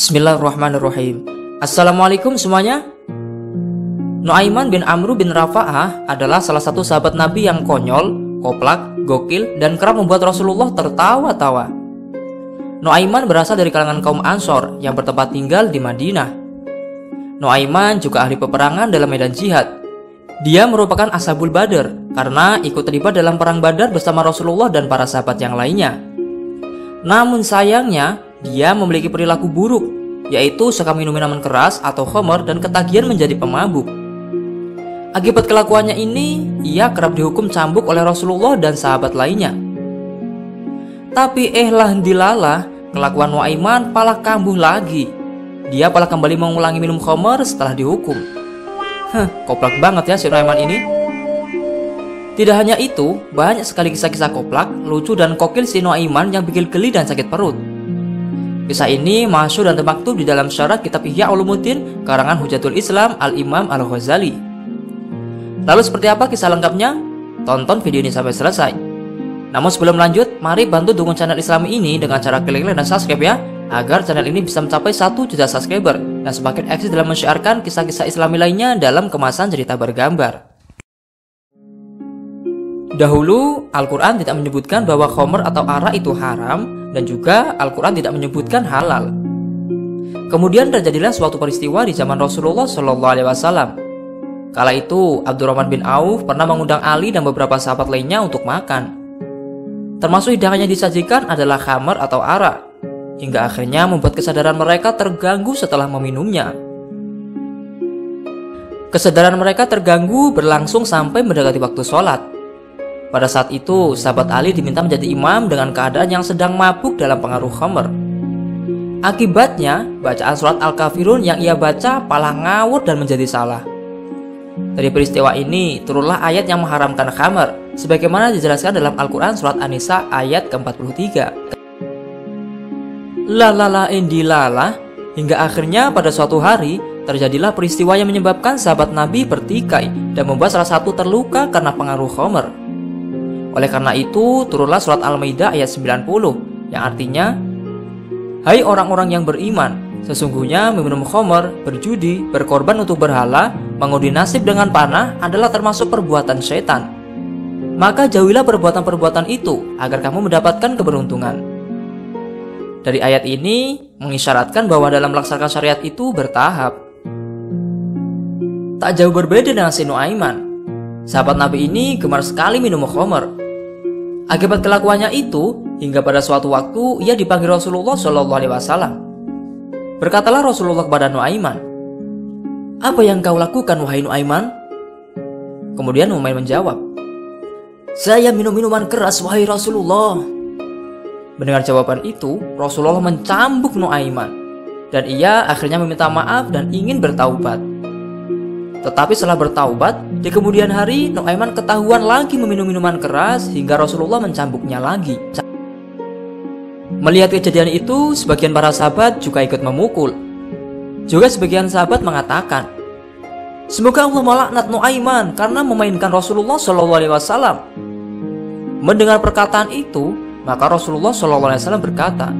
Bismillahirrahmanirrahim. Assalamualaikum semuanya. Nuaiman bin Amru bin Rafa'ah adalah salah satu sahabat Nabi yang konyol, koplak, gokil, dan kerap membuat Rasulullah tertawa-tawa. Nuaiman berasal dari kalangan kaum Ansor yang bertempat tinggal di Madinah. Nuaiman juga ahli peperangan dalam medan jihad. Dia merupakan Ashabul Badr karena ikut terlibat dalam perang Badar bersama Rasulullah dan para sahabat yang lainnya. Namun sayangnya, dia memiliki perilaku buruk, yaitu suka minum minuman keras atau khamar dan ketagihan menjadi pemabuk. Akibat kelakuannya ini, ia kerap dihukum cambuk oleh Rasulullah dan sahabat lainnya. Tapi dilalah, kelakuan Nuaiman malah kambuh lagi. Dia malah kembali mengulangi minum khamar setelah dihukum. Koplak banget ya si Nuaiman ini. Tidak hanya itu, banyak sekali kisah-kisah koplak, lucu dan kokil si Nuaiman yang bikin geli dan sakit perut. Kisah ini masyhur dan termaktub di dalam syarah kitab Ihya Ulumuddin karangan Hujatul Islam Al-Imam Al-Ghazali. Lalu seperti apa kisah lengkapnya? Tonton video ini sampai selesai. Namun sebelum lanjut, mari bantu dukung channel Islami ini dengan cara klik like dan subscribe ya, agar channel ini bisa mencapai 1 juta subscriber dan semakin eksis dalam menyiarkan kisah-kisah Islami lainnya dalam kemasan cerita bergambar. Dahulu, Al-Quran tidak menyebutkan bahwa khamr atau arak itu haram, dan juga Al-Quran tidak menyebutkan halal. Kemudian terjadilah suatu peristiwa di zaman Rasulullah SAW. Kala itu, Abdurrahman bin Auf pernah mengundang Ali dan beberapa sahabat lainnya untuk makan. Termasuk hidangan yang disajikan adalah khamr atau arak, hingga akhirnya membuat kesadaran mereka terganggu setelah meminumnya. Kesadaran mereka terganggu berlangsung sampai mendekati waktu sholat. Pada saat itu, sahabat Ali diminta menjadi imam dengan keadaan yang sedang mabuk dalam pengaruh khamr. Akibatnya, bacaan surat Al-Kafirun yang ia baca malah ngawur dan menjadi salah. Dari peristiwa ini, turunlah ayat yang mengharamkan khamr, sebagaimana dijelaskan dalam Al-Quran surat An-Nisa ayat ke-43. Indilalah, hingga akhirnya pada suatu hari, terjadilah peristiwa yang menyebabkan sahabat Nabi bertikai dan membuat salah satu terluka karena pengaruh khamr. Oleh karena itu, turunlah surat Al-Maidah ayat 90 yang artinya, hai orang-orang yang beriman, sesungguhnya meminum khamr, berjudi, berkorban untuk berhala, mengundi nasib dengan panah adalah termasuk perbuatan syaitan. Maka jauhilah perbuatan-perbuatan itu agar kamu mendapatkan keberuntungan. Dari ayat ini mengisyaratkan bahwa dalam melaksanakan syariat itu bertahap. Tak jauh berbeda dengan si Nuaiman. Sahabat Nabi ini gemar sekali minum khamr. Akibat kelakuannya itu, hingga pada suatu waktu ia dipanggil Rasulullah SAW. Berkatalah Rasulullah kepada Nuaiman, "Apa yang kau lakukan, wahai Nuaiman?" Kemudian Nuaiman menjawab, "Saya minum minuman keras, wahai Rasulullah." Mendengar jawaban itu, Rasulullah mencambuk Nuaiman, dan ia akhirnya meminta maaf dan ingin bertaubat. Tetapi setelah bertaubat, di kemudian hari Nuaiman ketahuan lagi meminum minuman keras hingga Rasulullah mencambuknya lagi. Melihat kejadian itu, sebagian para sahabat juga ikut memukul. Juga sebagian sahabat mengatakan, "Semoga Allah melaknat Nuaiman karena memainkan Rasulullah SAW." Mendengar perkataan itu, maka Rasulullah SAW berkata,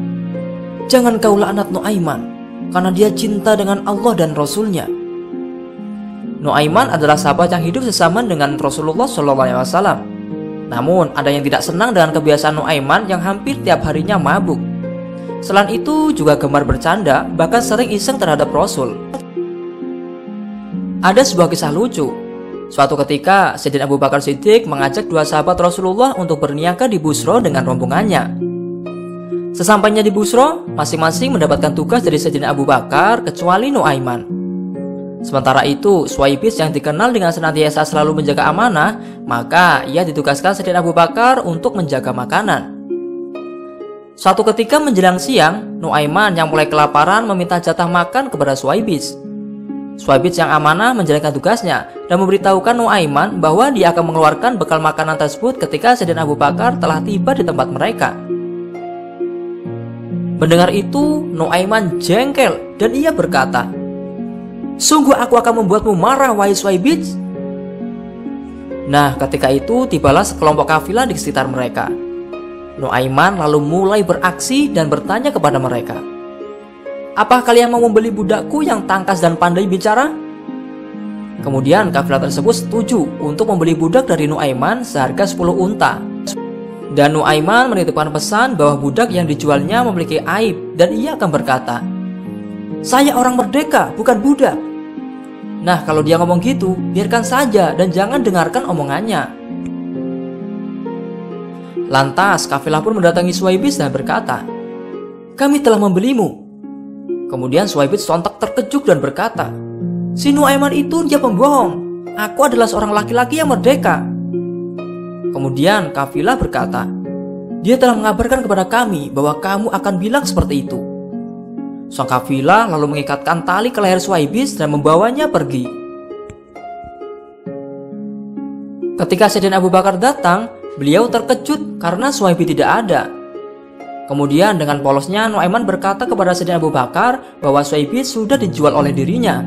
"Jangan kau laknat Nuaiman, karena dia cinta dengan Allah dan Rasulnya." Nuaiman adalah sahabat yang hidup sesaman dengan Rasulullah SAW. Namun, ada yang tidak senang dengan kebiasaan Nuaiman yang hampir tiap harinya mabuk. Selain itu, juga gemar bercanda, bahkan sering iseng terhadap Rasul. Ada sebuah kisah lucu. Suatu ketika, Sayyidina Abu Bakar Siddiq mengajak dua sahabat Rasulullah untuk berniaga di Busro dengan rombongannya. Sesampainya di Busro, masing-masing mendapatkan tugas dari Sayyidina Abu Bakar kecuali Nuaiman. Sementara itu, Suwaibis yang dikenal dengan senantiasa selalu menjaga amanah, maka ia ditugaskan Sayyidina Abu Bakar untuk menjaga makanan. Suatu ketika menjelang siang, Nuaiman yang mulai kelaparan meminta jatah makan kepada Suwaibis. Suwaibis yang amanah menjalankan tugasnya dan memberitahukan Nuaiman bahwa dia akan mengeluarkan bekal makanan tersebut ketika Sayyidina Abu Bakar telah tiba di tempat mereka. Mendengar itu, Nuaiman jengkel dan ia berkata, "Sungguh aku akan membuatmu marah, wahai Suwaibis." Nah, ketika itu tibalah sekelompok kafilah di sekitar mereka. Nuaiman lalu mulai beraksi dan bertanya kepada mereka, Apa kalian mau membeli budakku yang tangkas dan pandai bicara? Kemudian kafilah tersebut setuju untuk membeli budak dari Nuaiman seharga 10 unta. Dan Nuaiman menitipkan pesan bahwa budak yang dijualnya memiliki aib dan ia akan berkata, "Saya orang merdeka, bukan budak." Nah, kalau dia ngomong gitu, biarkan saja dan jangan dengarkan omongannya. Lantas kafilah pun mendatangi Suwaibis dan berkata, "Kami telah membelimu." Kemudian Suwaibis sontak terkejut dan berkata, "Si Nuaiman itu dia pembohong. Aku adalah seorang laki-laki yang merdeka." Kemudian kafilah berkata, "Dia telah mengabarkan kepada kami bahwa kamu akan bilang seperti itu." Sang kafilah lalu mengikatkan tali ke leher Suwaibis dan membawanya pergi. Ketika Sayyidina Abu Bakar datang, beliau terkejut karena Suwaibis tidak ada. Kemudian dengan polosnya Nuaiman berkata kepada Sayyidina Abu Bakar bahwa Suwaibis sudah dijual oleh dirinya.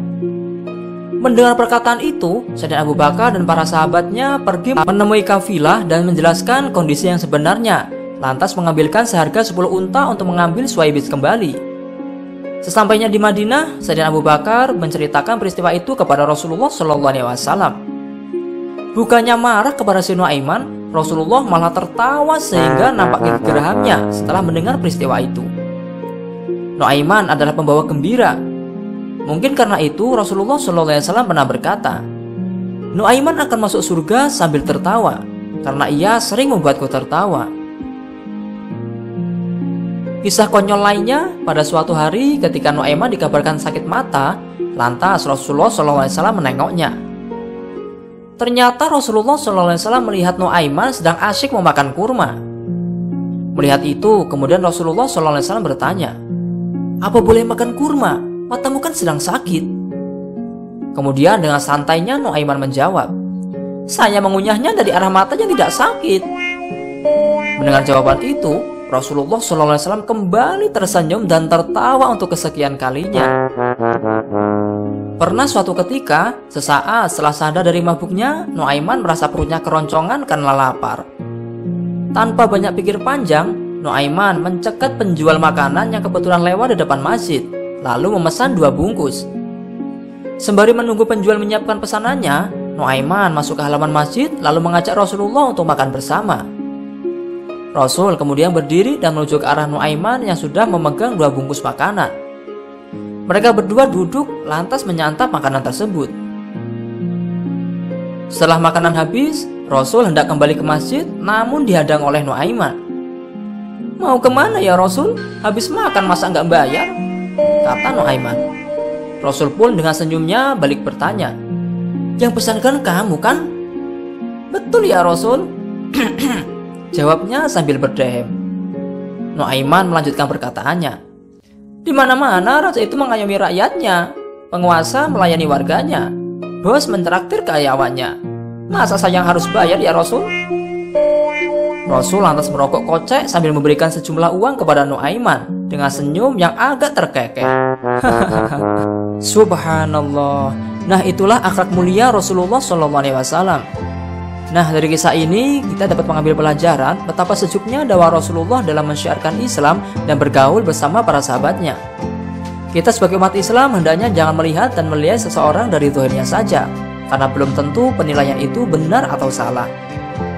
Mendengar perkataan itu, Sayyidina Abu Bakar dan para sahabatnya pergi menemui kafilah dan menjelaskan kondisi yang sebenarnya, lantas mengambilkan seharga 10 unta untuk mengambil Suwaibis kembali. Sesampainya di Madinah, Sayyidina Abu Bakar menceritakan peristiwa itu kepada Rasulullah SAW. Bukannya marah kepada si Nuaiman, Rasulullah malah tertawa sehingga nampak gerahamnya setelah mendengar peristiwa itu. Nuaiman adalah pembawa gembira. Mungkin karena itu Rasulullah SAW pernah berkata, "Nuaiman akan masuk surga sambil tertawa, karena ia sering membuatku tertawa." Kisah konyol lainnya, pada suatu hari ketika Nuaiman dikabarkan sakit mata, lantas Rasulullah SAW menengoknya. Ternyata Rasulullah SAW melihat Nuaiman sedang asyik memakan kurma. Melihat itu, kemudian Rasulullah SAW bertanya, "Apa boleh makan kurma? Matamu kan sedang sakit." Kemudian dengan santainya Nuaiman menjawab, "Saya mengunyahnya dari arah mata yang tidak sakit." Mendengar jawaban itu, Rasulullah SAW kembali tersenyum dan tertawa untuk kesekian kalinya. Pernah suatu ketika, sesaat setelah sadar dari mabuknya, Nuaiman merasa perutnya keroncongan karena lapar. Tanpa banyak pikir panjang, Nuaiman mencegat penjual makanan yang kebetulan lewat di depan masjid, lalu memesan 2 bungkus. Sembari menunggu penjual menyiapkan pesanannya, Nuaiman masuk ke halaman masjid lalu mengajak Rasulullah untuk makan bersama. Rasul kemudian berdiri dan menuju ke arah Nuaiman yang sudah memegang 2 bungkus makanan. Mereka berdua duduk lantas menyantap makanan tersebut. Setelah makanan habis, Rasul hendak kembali ke masjid namun dihadang oleh Nuaiman. "Mau kemana ya Rasul? Habis makan masa nggak bayar?" kata Nuaiman. Rasul pun dengan senyumnya balik bertanya, "Yang pesankan kamu kan?" "Betul ya Rasul," jawabnya sambil berdehem. Nuaiman melanjutkan perkataannya, "Di mana-mana raja itu mengayomi rakyatnya, penguasa melayani warganya, bos mentraktir karyawannya. Masa saya yang harus bayar ya Rasul?" Rasul lantas merokok kocek sambil memberikan sejumlah uang kepada Nuaiman dengan senyum yang agak terkekeh. Subhanallah. Nah, itulah akhlak mulia Rasulullah SAW. Nah, dari kisah ini kita dapat mengambil pelajaran betapa sejuknya dakwah Rasulullah dalam mensyiarkan Islam dan bergaul bersama para sahabatnya. Kita sebagai umat Islam hendaknya jangan melihat dan melihat seseorang dari zahirnya saja, karena belum tentu penilaian itu benar atau salah.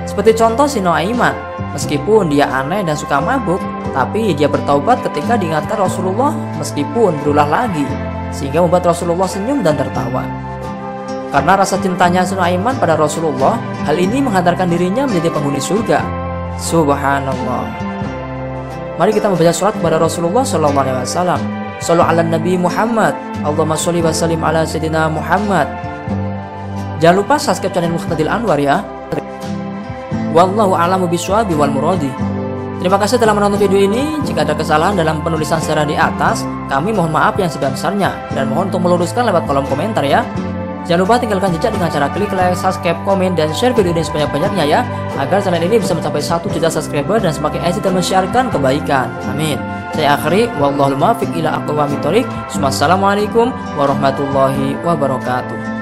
Seperti contoh si Nuaiman, meskipun dia aneh dan suka mabuk, tapi dia bertaubat ketika diingatkan Rasulullah meskipun berulah lagi, sehingga membuat Rasulullah senyum dan tertawa. Karena rasa cintanya Nuaiman pada Rasulullah, hal ini menghantarkan dirinya menjadi penghuni surga. Subhanallah. Mari kita membaca surat kepada Rasulullah SAW. Shallu ala Nabi Muhammad. Allahumma sholli wa sallim ala Sayyidina Muhammad. Jangan lupa subscribe channel Muqtadil Anwar ya. Wallahu a'lamu bishawab wal muradi. Terima kasih telah menonton video ini. Jika ada kesalahan dalam penulisan secara di atas, kami mohon maaf yang sebesar-besarnya dan mohon untuk meluruskan lewat kolom komentar ya. Jangan lupa tinggalkan jejak dengan cara klik like, subscribe, komen, dan share video ini sebanyak-banyaknya ya, agar channel ini bisa mencapai 1 juta subscriber dan semakin exit dan mensiarkan kebaikan. Amin. Saya akhiri, wallahul muwaffiq ila aqwamit thoriq. Wassalamualaikum warahmatullahi wabarakatuh.